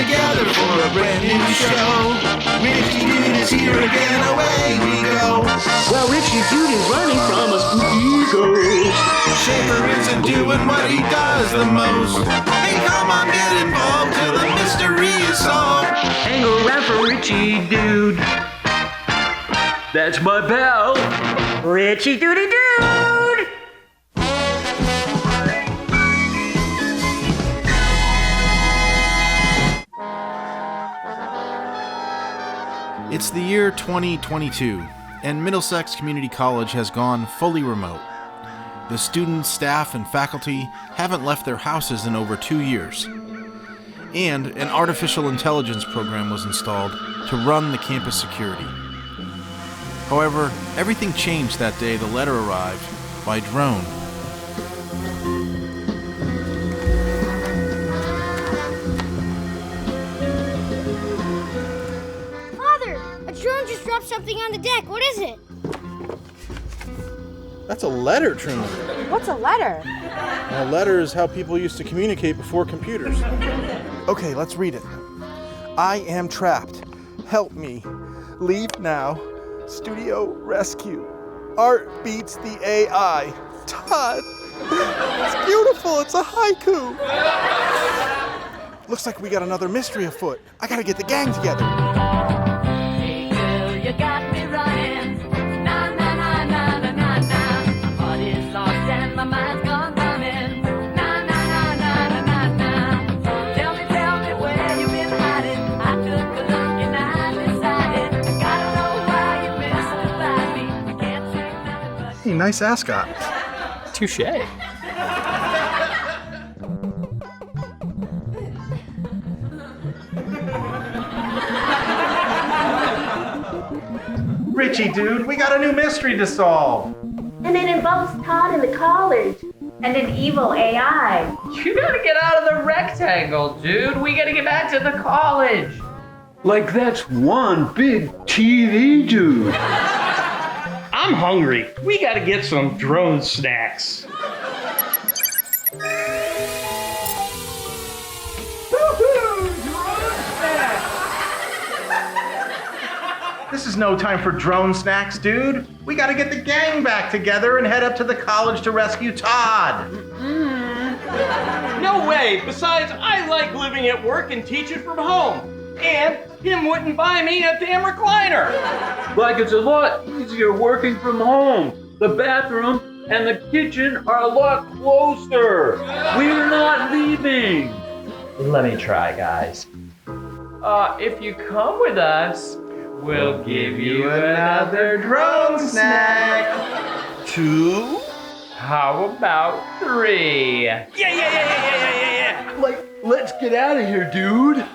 together for a brand new show. Richie Dude is here again, away we go. Well, Richie Dude is running from a spooky ghost. Shafer isn't doing what he does the most. Hey, come on, get involved till the mystery is solved. Hang around for Richie Dude. That's my pal, Richie Dude. It's the year 2022, and Middlesex Community College has gone fully remote. The students, staff, and faculty haven't left their houses in over 2 years. And an artificial intelligence program was installed to run the campus security. However, everything changed that day the letter arrived by drone. Drone just dropped something on the deck. What is it? That's a letter, Truman. What's a letter? A letter is how people used to communicate before computers. Okay, let's read it. I am trapped. Help me. Leave now. Studio rescue. Art beats the AI. Todd. It's beautiful. It's a haiku. Looks like we got another mystery afoot. I gotta get the gang together. You got me running, na na na na na na na. My heart is lost and my mind's gone running, na na na na na na na. Tell me where you've been hiding. I took a look and I decided. Gotta know why you mystified me. I can't take nothing but. Hey, nice ascot. Touché. Richie Dude, we got a new mystery to solve. And it involves Todd and the college. And an evil AI. You gotta get out of the rectangle, dude. We gotta get back to the college. Like that's one big TV dude. I'm hungry. We gotta get some drone snacks. This is no time for drone snacks, dude. We gotta get the gang back together and head up to the college to rescue Todd. No way. Besides, I like living at work and teaching from home. And him wouldn't buy me a damn recliner. Like it's a lot easier working from home. The bathroom and the kitchen are a lot closer. We're not leaving. Let me try, guys. If you come with us, we'll give you another drone snack. 2? How about 3? Yeah. Like, let's get out of here, dude.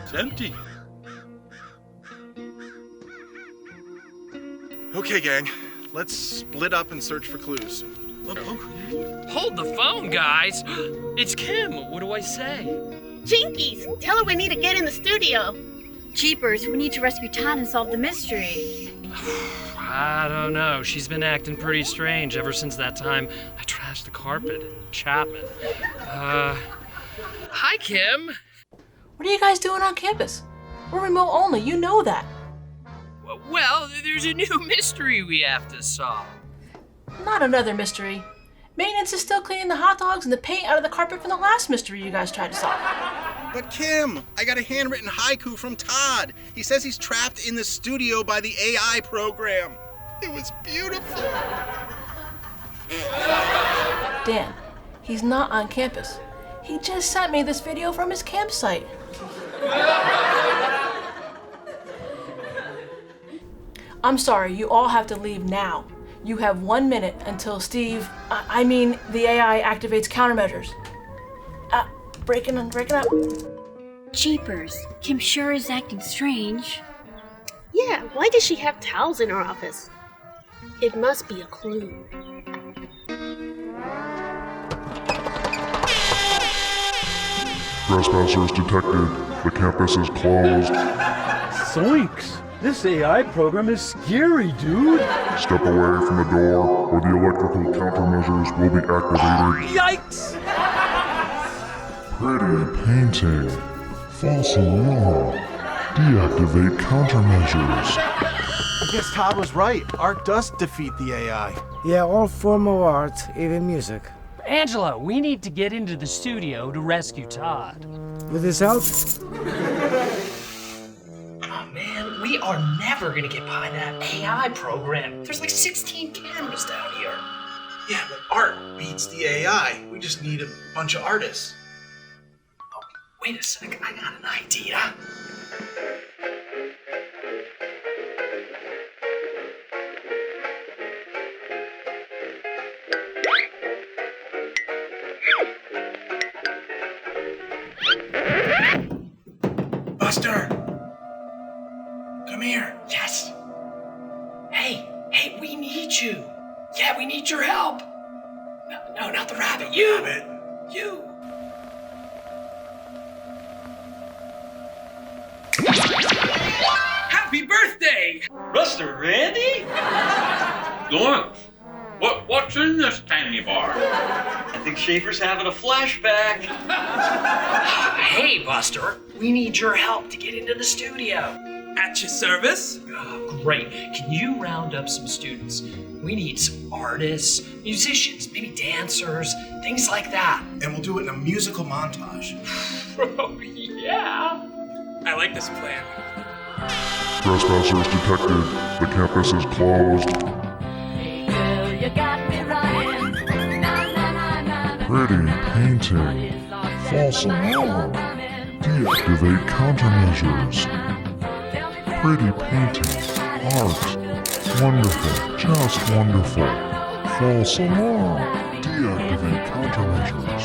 It's empty. Okay, gang. Let's split up and search for clues. Hold the phone, guys. It's Kim. What do I say? Jinkies! Tell her we need to get in the studio. Jeepers, we need to rescue Todd and solve the mystery. I don't know. She's been acting pretty strange ever since that time I trashed the carpet in Chapman. Hi, Kim. What are you guys doing on campus? We're remote only, you know that. Well, there's a new mystery we have to solve. Not another mystery. Maintenance is still cleaning the hot dogs and the paint out of the carpet from the last mystery you guys tried to solve. But Kim, I got a handwritten haiku from Todd. He says he's trapped in the studio by the AI program. It was beautiful. Dan, he's not on campus. He just sent me this video from his campsite. I'm sorry, you all have to leave now. You have 1 minute until the AI activates countermeasures. Breaking up. Jeepers, Kim sure is acting strange. Yeah, why does she have towels in her office? It must be a clue. Trespassers detected. The campus is closed. Zoinks! This AI program is scary, dude! Step away from the door, or the electrical countermeasures will be activated. Yikes! Pretty painting. False alarm. Deactivate countermeasures. I guess Todd was right. Art does defeat the AI. Yeah, all form of art, even music. Angela, we need to get into the studio to rescue Todd. With his help? Oh man, we are never gonna get by that AI program. There's like 16 cameras down here. Yeah, but art beats the AI. We just need a bunch of artists. Oh, wait a sec, I got an idea. Buster! Come here. Yes. Hey, we need you. Yeah, we need your help. No, not the rabbit. You. Rabbit. You. Happy birthday! Buster, Randy? Lawrence, what's in this candy bar? I think Shafer's having a flashback. Hey, Buster, we need your help to get into the studio. At your service? Oh, great. Can you round up some students? We need some artists, musicians, maybe dancers, things like that. And we'll do it in a musical montage. Oh, yeah. I like this plan. Trespassers detected. The campus is closed. Hey girl, you got me running. Na na na na na. Pretty painting. False alarm. Deactivate countermeasures. Pretty painting. Art. Wonderful. Just wonderful. False alarm. Deactivate countermeasures.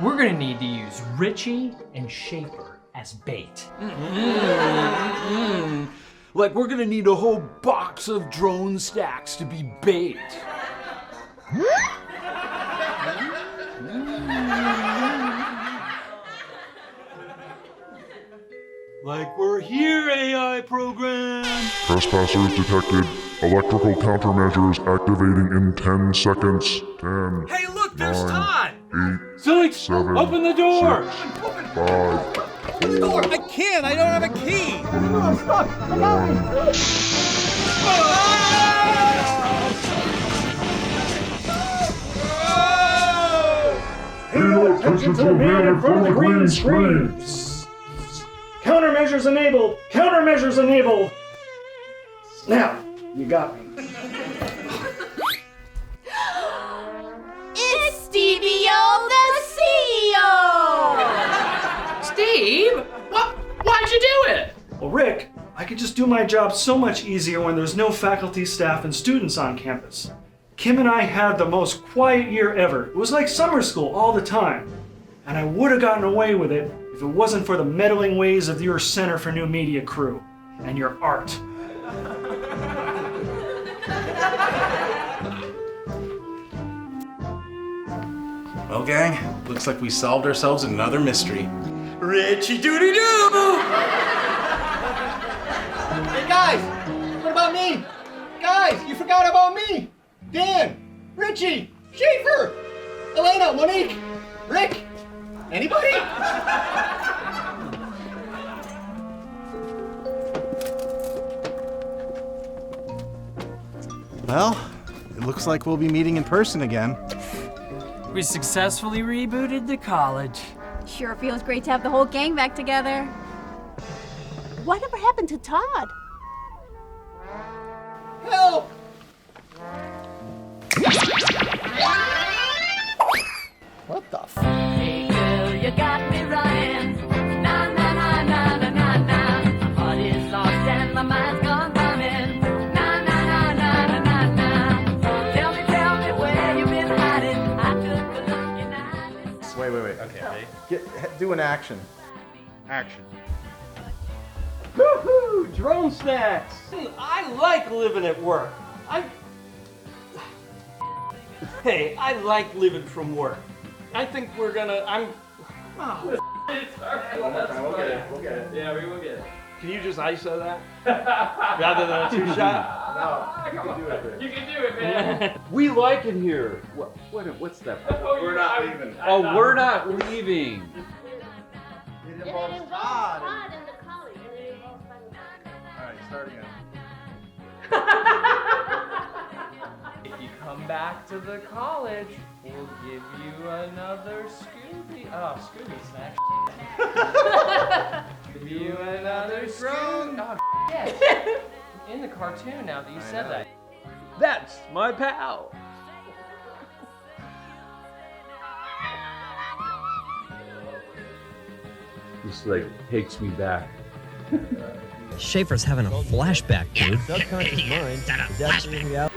We're gonna need to use Richie and Shafer as bait. Like we're gonna need a whole box of drone stacks to be bait. Like we're here, AI program. Trespassers detected. Electrical countermeasures activating in 10 seconds. 10. Hey, look, there's 9, Todd! 8, Zoinks! 7, Open the door! 6, 5, 4, I can't, I don't have a key! 1. Pay attention to the man in front of the green screen. Countermeasures enabled! Countermeasures enabled! Now, you got me. It's Stevie-O the CEO! Steve? Why'd you do it? Well, Rick, I could just do my job so much easier when there's no faculty, staff, and students on campus. Kim and I had the most quiet year ever. It was like summer school all the time. And I would have gotten away with it if it wasn't for the meddling ways of your Center for New Media crew and your art. Well, gang, looks like we solved ourselves another mystery. Richie Dude Show! Hey guys, what about me? Guys, you forgot about me! Dan, Richie, Shafer, Elena, Monique, Rick, anybody? Well, it looks like we'll be meeting in person again. We successfully rebooted the college. Sure feels great to have the whole gang back together. Whatever happened to Todd? Help! What the f? Hey girl, you got me running. Na na na na na na na. My heart is lost and my mind's gone bumming. Na na na na na na na. Tell me where you've been hiding. I took a look in eyes. Wait. Okay, ready? Do an action. Action. Woohoo! Drone snacks! I like living at work. Hey, I like living from work. I think we're gonna. Oh. It's alright. We'll get it. Yeah, we will get it. Can you just ISO that? Rather than a two-shot? No, you can do it, man. You can do it, man. We like it here. What's that? We're not leaving. Oh, we're not leaving. It involves Todd. Alright, start again. If you come back to the college, we'll give you another Scooby. Oh, Scooby snack. Give you another drone. Oh, yes. In the cartoon now that you said that. That's my pal. This like takes me back. Schaefer's having a flashback, dude. Subconscious mind is actually reality.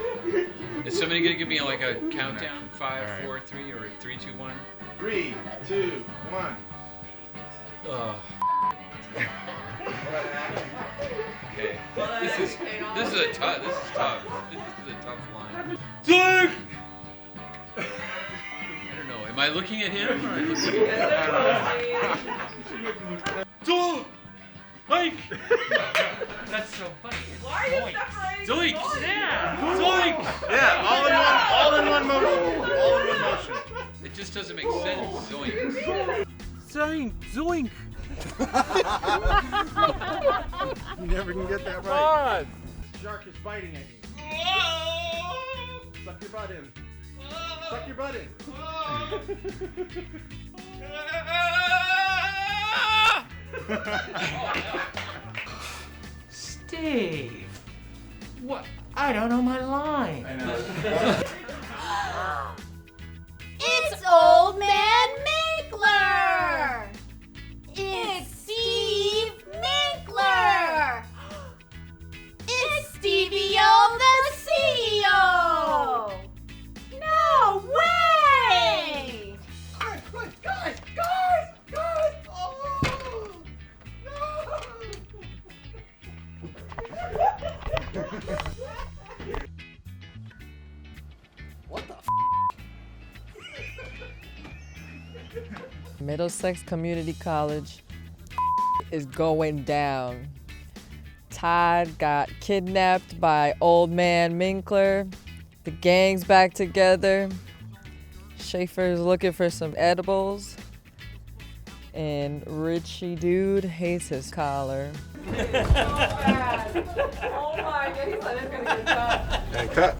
Is somebody gonna give me like a countdown? 5, 4, 3, or 3, 2, 1? 3, 2, 1. Okay. This is a tough. This is tough. This is a tough line. Doink! I don't know. Am I looking at him? Or am I looking at Doink! Doink! That's so funny. Why are you separating? Doink! Yeah. Doink! Yeah, all in one motion. All in one motion. It just doesn't make sense. Doink. Doink! Doink! You never can get that right. Todd! Shark is biting at you. Suck your butt in. Suck your butt in. Steve. What? I don't know my line. I know. It's Old Man Minkler! It's Steve Minkler! It's Stevie-O the CEO! No way! Guys! Oh, no! What the f? Middlesex Community College is going down. Todd got kidnapped by Old Man Minkler. The gang's back together. Shafer's looking for some edibles. And Richie Dude hates his collar. Oh my god, he's like, it's gonna get tough. And cut.